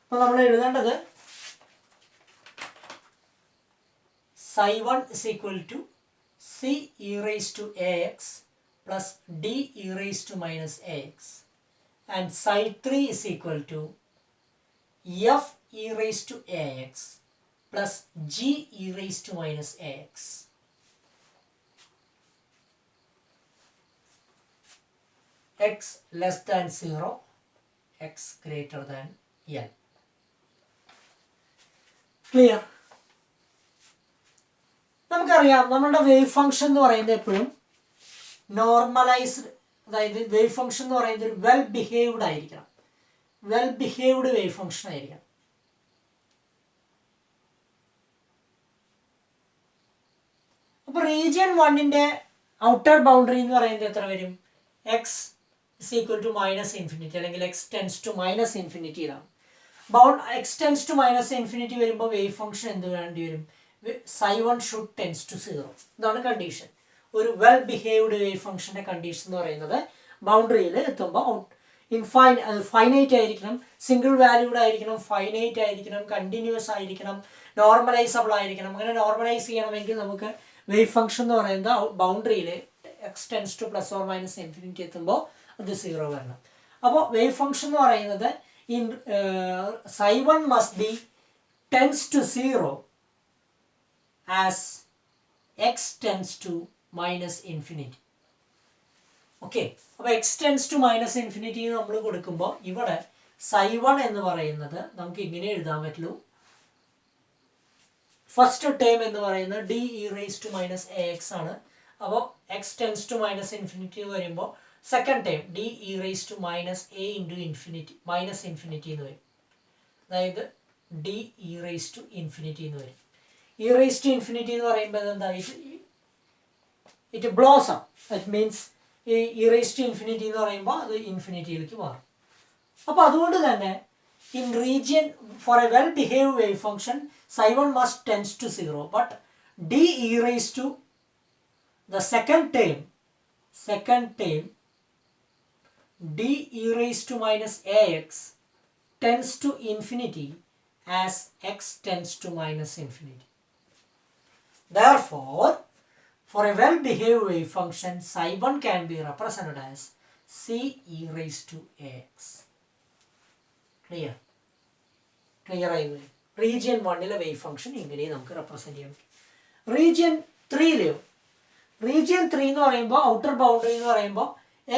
അപ്പോൾ നമ്മൾ എഴുതേണ്ടത് psi 1 is equal to c e raised to ax plus d e raised to minus ax, and psi 3 is equal to f e raised to ax plus g e raised to minus ax. X less than 0, x greater than L. Clear? നമുക്കറിയാം നമ്മളുടെ വേവ് ഫംഗ്ഷൻ എന്ന് പറയുന്നത് എപ്പോഴും നോർമലൈസ്ഡ്, അതായത് വേവ് ഫംഗ്ഷൻ എന്ന് പറയുന്നത് ഒരു വെൽ ബിഹേവ്ഡ് ആയിരിക്കണം, വെൽ ബിഹേവ്ഡ് വേവ് ഫംഗ്ഷൻ ആയിരിക്കണം. അപ്പോൾ റീജിയൻ 1-ൻ്റെ ഔട്ടർ ബൗണ്ടറി എന്ന് പറയുന്നത് എത്ര വരും? X is equal to minus infinity അല്ലെങ്കിൽ x tends to minus infinity ഇതാണ്. Bound x tends to minus infinity വരുമ്പോൾ വേവ് ഫംഗ്ഷൻ എന്ത് വേണ്ടി വരും? psi1 should tends to 0. ഇതാണ് കണ്ടീഷൻ. ഒരു വെൽ ബിഹേവ്ഡ് വേവ് ഫംഗ്ഷന്റെ കണ്ടീഷൻ എന്ന് പറയുന്നത് ബൗണ്ടറിയിൽ എത്തുമ്പോൾ ഫൈനൈറ്റ് ആയിരിക്കണം, സിംഗിൾ വാല്യൂഡ് ആയിരിക്കണം, ഫൈനൈറ്റ് ആയിരിക്കണം, കണ്ടിന്യൂസ് ആയിരിക്കണം, നോർമലൈസബിൾ ആയിരിക്കണം. അങ്ങനെ നോർമലൈസ് ചെയ്യണമെങ്കിൽ നമുക്ക് വേവ് ഫംഗ്ഷൻ എന്ന് പറയുന്നത് ബൗണ്ടറിയിൽ x tends to plus or minus infinity എത്തുമ്പോൾ അത് 0 വരണം. അപ്പോൾ വേവ് ഫംഗ്ഷൻ എന്ന് പറയുന്നത് psi1 must be tends to 0 as x tends to minus infinity. Okay, അപ്പോൾ x tends to minus infinity നമ്മൾ കൊടുക്കുമ്പോൾ ഇവിടെ psi1 എന്ന് പറയുന്നത് നമുക്ക് ഇങ്ങനെ എഴുതാൻ പറ്റുള്ളൂ. ഫസ്റ്റ് ടേം എന്ന് പറയുന്നത് d e raise to minus a x ആണ്. അപ്പോൾ x tends to minus infinity എന്ന് പറയുമ്പോൾ second term d e raise to minus a into infinity minus infinity എന്ന് വരും. അതായത് d e raise to infinity എന്ന് വരും. ഇ റേസ് ടു ഇൻഫിനിറ്റി എന്ന് പറയുമ്പോൾ എന്താ, it blows up. That means ഈ ഇ റേസ് ടു ഇൻഫിനിറ്റി എന്ന് പറയുമ്പോൾ അത് ഇൻഫിനിറ്റിയിലേക്ക് മാറും. അപ്പോൾ അതുകൊണ്ട് തന്നെ in region for a well behaved wave function psi1 must tends to 0, but d e raised to the second term d e raised to minus ax tends to infinity as x tends to minus infinity. Therefore, for a well behaved wave function psi1 can be represented as c e raised to ax. Clear ആയി വരും. റീജിയൻ 1 വേവ് ഫംഗ്ഷൻ ഇങ്ങനെ നമുക്ക് റെപ്രസെൻറ്റ് ചെയ്യാൻ പറ്റും. റീജിയൻ 3 റീജിയൻ 3 എന്ന് പറയുമ്പോൾ ഔട്ടർ ബൗണ്ടറി എന്ന് പറയുമ്പോൾ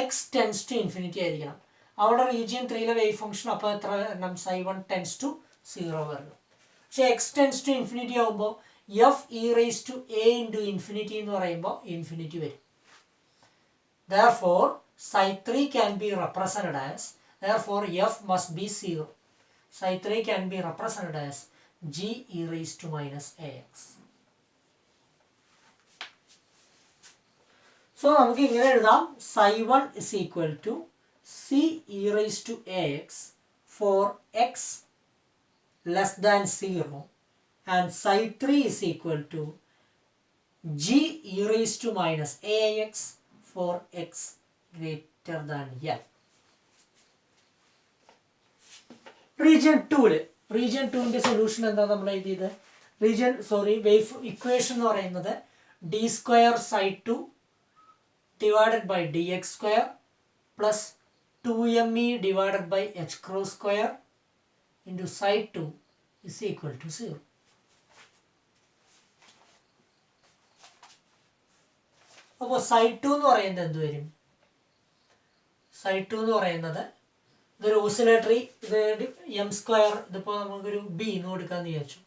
എക്സ് ടെൻസ് ടു ഇൻഫിനിറ്റി ആയിരിക്കണം. അവിടെ റീജിയൻ 3 വേവ് ഫംഗ്ഷൻ അപ്പോൾ എത്ര വരണം? psi1 ടെൻസ് ടു 0 വരണം. പക്ഷേ എക്സ് ടെൻസ് ടു ഇൻഫിനിറ്റി ആകുമ്പോൾ f e raise to a into infinity എന്ന് പറയുമ്പോൾ ഇൻഫിനിറ്റി വരും. Therefore psi3 can be represented as, therefore f must be 0. psi3 can be represented as g e raised to minus ax. So നമുക്ക് ഇങ്ങനെ എഴുതാം, psi1 is equal to c e raised to ax for x less than 0 and psi3 is equal to g e raised to minus ax for x greater than l. Region 2ന്റെ സൊല്യൂഷൻ എന്താ നമ്മൾ എഴുതിയത്? വേവ് ഇക്വേഷൻ എന്ന് പറയുന്നത് d square psi2 divided by d x square plus 2me divided by h cross square into psi2 is equal to 0. അപ്പോൾ psi2 എന്ന് പറയുന്നത് എന്ത് വരും? psi2 എന്ന് പറയുന്നത് ഇതൊരു ഓസിലേറ്ററി, ഇത് എം സ്ക്വയർ, ഇതിപ്പോൾ നമുക്കൊരു ബി എന്ന് കൊടുക്കാമെന്ന് വിചാരിച്ചു.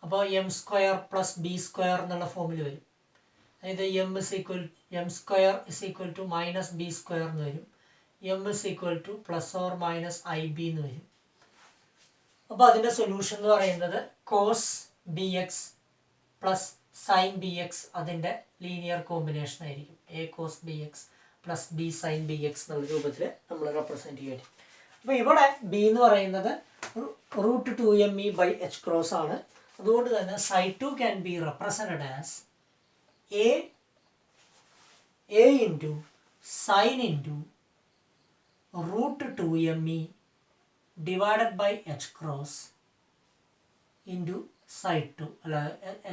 അപ്പോൾ m square plus b square എന്നുള്ള ഫോമിൽ വരും. അതായത് m square is equal to minus b square എന്ന് വരും. M is equal to plus or minus i b എന്ന് വരും. അപ്പോൾ അതിൻ്റെ സൊല്യൂഷൻ എന്ന് പറയുന്നത് cos b x plus sine b x അതിൻ്റെ ലീനിയർ കോമ്പിനേഷൻ ആയിരിക്കും. A cos b x plus b sine b x എന്നുള്ള രൂപത്തിൽ നമ്മൾ റെപ്രസെൻറ്റ് ചെയ്യും. അപ്പോൾ ഇവിടെ ബി എന്ന് പറയുന്നത് root 2me by h cross ആണ്. അതുകൊണ്ട് തന്നെ psi2 can be represented as a into sine into root 2me divided by h cross into psi2 അല്ല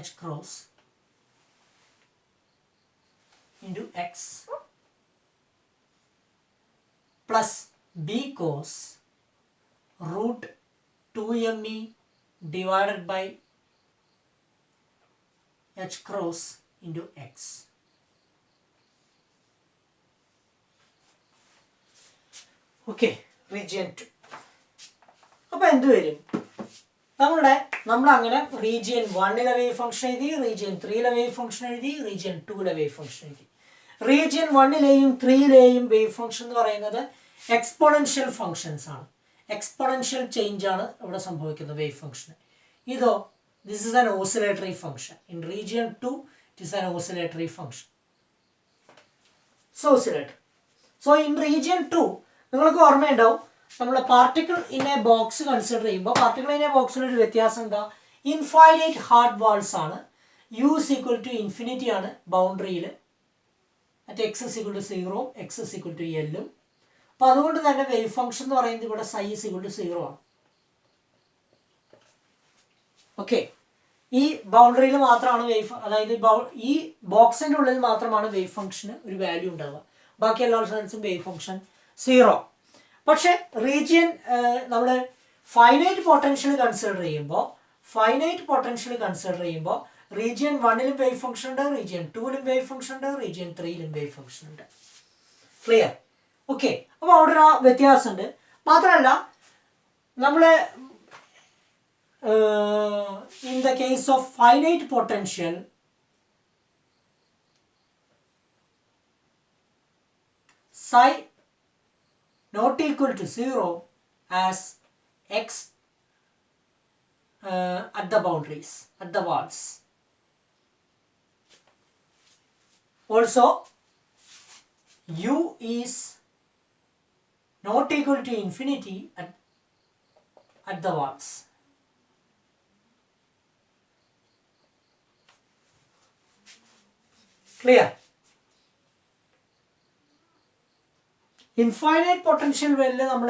h cross into x plus b cos root 2me divided by h cross into x. Okay, region 2. അപ്പോൾ എന്ത് വരും? നമ്മൾ അങ്ങനെ റീജിയൻ 1 വേവ് ഫംഗ്ഷൻ എഴുതി, റീജിയൻ 3 വേവ് ഫംഗ്ഷൻ എഴുതി, റീജിയൻ 2 വേവ് ഫംഗ്ഷൻ എഴുതി. റീജിയൻ 1 3 വേവ് ഫംഗ്ഷൻ എന്ന് പറയുന്നത് എക്സ്പോണൻഷ്യൽ ഫങ്ഷൻസ് ആണ്. എക്സ്പോണൻഷ്യൽ ചേഞ്ച് ആണ് ഇവിടെ സംഭവിക്കുന്നത് വേവ് ഫംഗ്ഷന്. ഇതോ this is an oscillatory function. In region 2 it is an oscillatory function. Oscillator so in region 2 നിങ്ങൾക്ക് ഓർമ്മയുണ്ടാവും നമ്മൾ particle in a box consider ചെയ്യുമ്പോൾ പാർട്ടിക്കിൾ ഇൻ എ ബോക്സിനൊരു വ്യത്യാസം എന്താ, ഇൻഫൈനൈറ്റ് ഹാർഡ് വാൾസ് ആണ്. U is equal to infinity ആണ് ബൗണ്ടറിയിൽ, at x is equal to 0, x is equal to എല്ലും. അപ്പോൾ അതുകൊണ്ട് തന്നെ വേവ് ഫംഗ്ഷൻ എന്ന് പറയുന്നത് ഇവിടെ സൈ ഇസ് ഈക്വൽ ടു 0 ആണ്. ഓക്കെ, ഈ ബൗണ്ടറിയിൽ മാത്രമാണ് വേവ്, അതായത് ഈ ബോക്സിൻ്റെ ഉള്ളിൽ മാത്രമാണ് വേവ് ഫംഗ്ഷന് ഒരു വാല്യൂ ഉണ്ടാവുക. ബാക്കി എല്ലാ സ്ഥലത്തും വേവ് ഫംഗ്ഷൻ 0. പക്ഷെ റീജിയൻ നമ്മൾ ഫൈനൈറ്റ് പൊട്ടൻഷ്യൽ കൺസിഡർ ചെയ്യുമ്പോൾ റീജിയൻ 1ലും വേവ് ഫംഗ്ഷൻ ഉണ്ട്, റീജിയൻ 2ലും വേവ് ഫംഗ്ഷൻ ഉണ്ട്, റീജിയൻ 3ലും വേവ് ഫംഗ്ഷൻ ഉണ്ട്. ക്ലിയർ? ഓക്കെ, അപ്പോൾ അവിടെ ഒരു വ്യത്യാസമുണ്ട്. മാത്രമല്ല നമ്മൾ in the case of finite potential, psi not equal to 0 as x at the boundaries, at the walls. Also u is not equal to infinity at the walls. Clear? Infinite potential well നമ്മൾ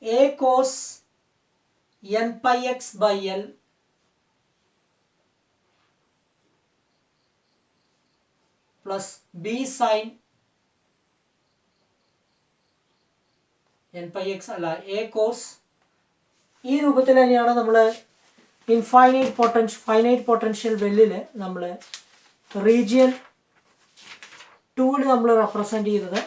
a cos n pi x by L plus b sin n pi x അല്ല a cos, ഈ രൂപത്തിൽ തന്നെയാണ് നമ്മൾ ഫൈനൈറ്റ് പൊട്ടൻഷ്യൽ വെല്ലിൽ നമ്മൾ റീജിയൻ 2 നമ്മൾ റെപ്രസെന്റ് ചെയ്തത്.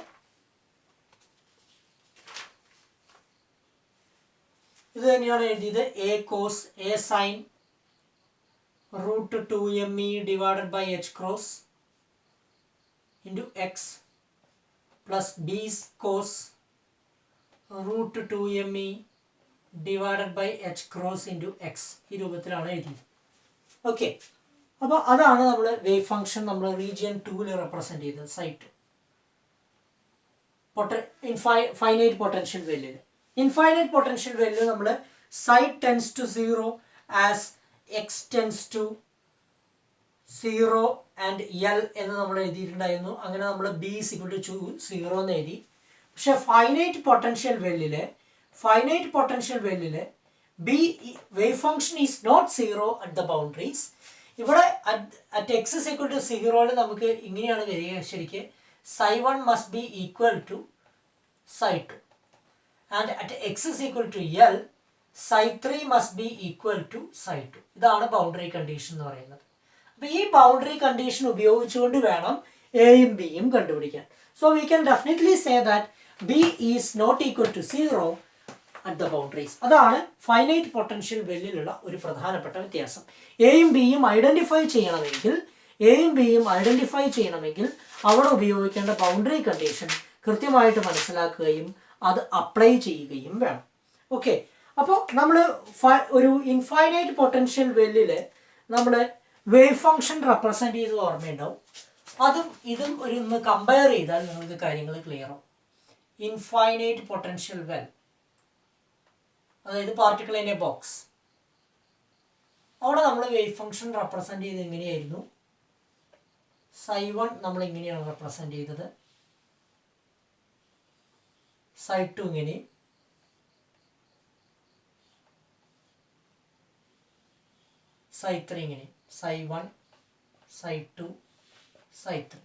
ഇത് തന്നെയാണ് എഴുതിയത് a cos a sin √2me divided by h cross into x plus b cos √2me divided by h cross into x, ഈ രൂപത്തിലാണ് എഴുതിയത്. ഓക്കെ, അപ്പോൾ അതാണ് നമ്മൾ വേവ് ഫംഗ്ഷൻ നമ്മൾ റീജിയൻ 2ൽ റെപ്രസെന്റ് ചെയ്തത് സൈറ്റ് ഫൈനൈറ്റ് പൊട്ടൻഷ്യൽ വെല്ലിൽ. ഇൻഫൈനൈറ്റ് പൊട്ടൻഷ്യൽ വെല്ലിൽ നമ്മൾ psi tends to 0 as x tends to 0 and L എന്ന് നമ്മൾ എഴുതിയിട്ടുണ്ടായിരുന്നു. അങ്ങനെ നമ്മൾ ബി ഇസ് ഈക്വൽ ടു 0 എന്ന് എഴുതി. പക്ഷെ ഫൈനൈറ്റ് പൊട്ടൻഷ്യൽ വെല്ലിൽ be wave function is not 0 at the boundaries. ഇവിടെ at x is equal to 0 നമുക്ക് ഇങ്ങനെയാണ് വരിക ശരിക്ക്, psi 1 must be equal to psi 2 and at x is equal to L psi 3 must be equal to psi 2. ഇതാണ് ബൗണ്ടറി കണ്ടീഷൻ എന്ന് പറയുന്നത്. അപ്പോൾ ഈ ബൗണ്ടറി കണ്ടീഷൻ ഉപയോഗിച്ചുകൊണ്ട് വേണം എയും ബിയും കണ്ടുപിടിക്കാൻ. So we can definitely say that b is not equal to 0 at the boundaries. അതാണ് ഫൈനൈറ്റ് പൊട്ടൻഷ്യൽ വെല്ലിലുള്ള ഒരു പ്രധാനപ്പെട്ട വ്യത്യാസം. എയും ബിയും ഐഡന്റിഫൈ ചെയ്യണമെങ്കിൽ അവിടെ ഉപയോഗിക്കേണ്ട ബൗണ്ടറി കണ്ടീഷൻ കൃത്യമായിട്ട് മനസ്സിലാക്കുകയും അത് അപ്ലൈ ചെയ്യുകയും വേണം. ഓക്കെ, അപ്പോൾ നമ്മൾ ഒരു ഇൻഫൈനൈറ്റ് പൊട്ടൻഷ്യൽ വെല്ലിൽ നമ്മൾ വേവ് ഫംഗ്ഷൻ റെപ്രസെന്റ് ചെയ്ത് ഓർമ്മയുണ്ടാവും. ഇതും ഒന്ന് കമ്പയർ ചെയ്താൽ നിങ്ങൾക്ക് കാര്യങ്ങൾ ക്ലിയർ ആവും. ഇൻഫൈനൈറ്റ് പൊട്ടൻഷ്യൽ വെൽ, അതായത് പാർട്ടിക്കിൾ ഇൻ എ ബോക്സ്, അവിടെ നമ്മൾ വേവ് ഫംഗ്ഷൻ റെപ്രസെന്റ് ചെയ്ത് എങ്ങനെയായിരുന്നു, psi 1 നമ്മൾ ഇങ്ങനെയാണ് റെപ്രസെന്റ് ചെയ്തത്, psi 2 ഇങ്ങനെ, psi 3 ഇങ്ങനെ, psi 1 psi 2 psi 3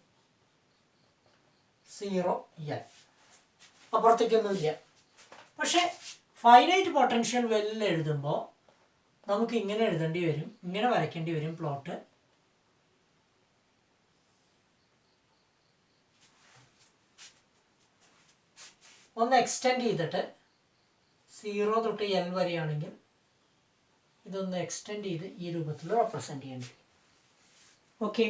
0 L, അപ്പുറത്തേക്കൊന്നുമില്ല. പക്ഷെ ഫൈനൈറ്റ് പൊട്ടൻഷ്യൽ വെല്ലിൽ എഴുതുമ്പോൾ നമുക്ക് ഇങ്ങനെ എഴുതേണ്ടി വരും, ഇങ്ങനെ വരയ്ക്കേണ്ടി വരും പ്ലോട്ട്. ഒന്ന് എക്സ്റ്റെൻഡ് ചെയ്തിട്ട് 0 തൊട്ട് L വരെയാണെങ്കിൽ ഇതൊന്ന് എക്സ്റ്റെൻഡ് ചെയ്ത് ഈ രൂപത്തിൽ റെപ്രസെന്റ് ചെയ്യേണ്ടി വരും. ഓക്കെ,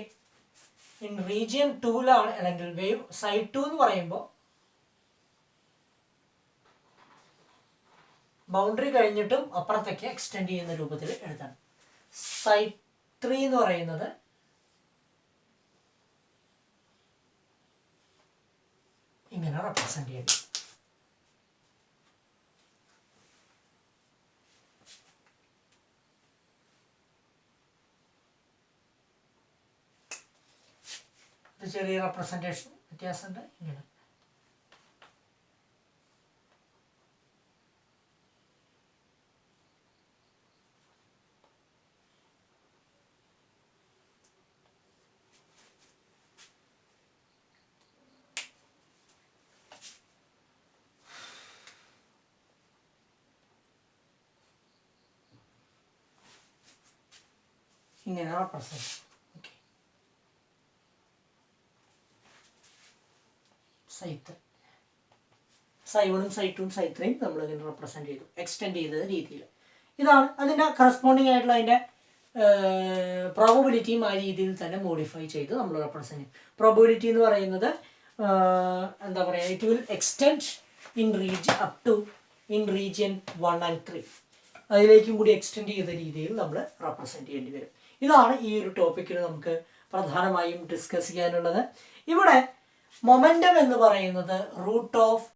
ഇൻ റീജിയൻ 2ലാണ് അല്ലെങ്കിൽ വേവ് psi 2 എന്ന് പറയുമ്പോൾ ബൗണ്ടറി കഴിഞ്ഞിട്ടും അപ്പുറത്തേക്ക് എക്സ്റ്റെൻഡ് ചെയ്യുന്ന രൂപത്തിൽ എഴുതണം. psi 3 എന്ന് പറയുന്നത് ഇങ്ങനെ റെപ്രസെൻറ്റ് ചെയ്യേണ്ടത്. ഇത് ചെറിയ റെപ്രസെൻറ്റേഷൻ വ്യത്യാസമുണ്ട്. ഇങ്ങനെ ഇങ്ങനെ റെപ്രസെൻറ്റ്. ഓക്കെ, സൈത്ത് സൈ1ഉം സൈ2ഉം സൈ3യും നമ്മൾ ഇങ്ങനെ റെപ്രസെൻറ്റ് ചെയ്തു, എക്സ്റ്റെൻഡ് ചെയ്ത രീതിയിൽ. ഇതാണ് അതിൻ്റെ കറസ്പോണ്ടിങ് ആയിട്ടുള്ള അതിൻ്റെ പ്രോബബിലിറ്റിയും ആ രീതിയിൽ തന്നെ മോഡിഫൈ ചെയ്ത് നമ്മൾ റെപ്രസെൻറ്റ് ചെയ്യും. പ്രോബബിലിറ്റി എന്ന് പറയുന്നത് എന്താ പറയുക, it will extend in region 1 and 3, അതിലേക്കും കൂടി എക്സ്റ്റെൻഡ് ചെയ്ത രീതിയിൽ നമ്മൾ റെപ്രസെൻറ്റ് ചെയ്യേണ്ടി വരും. ഇതാണ് ഈ ഒരു ടോപ്പിക്കിൽ നമുക്ക് പ്രധാനമായും ഡിസ്കസ് ചെയ്യാനുള്ളത്. ഇവിടെ മൊമെൻറ്റം എന്ന് പറയുന്നത് റൂട്ട് ഓഫ്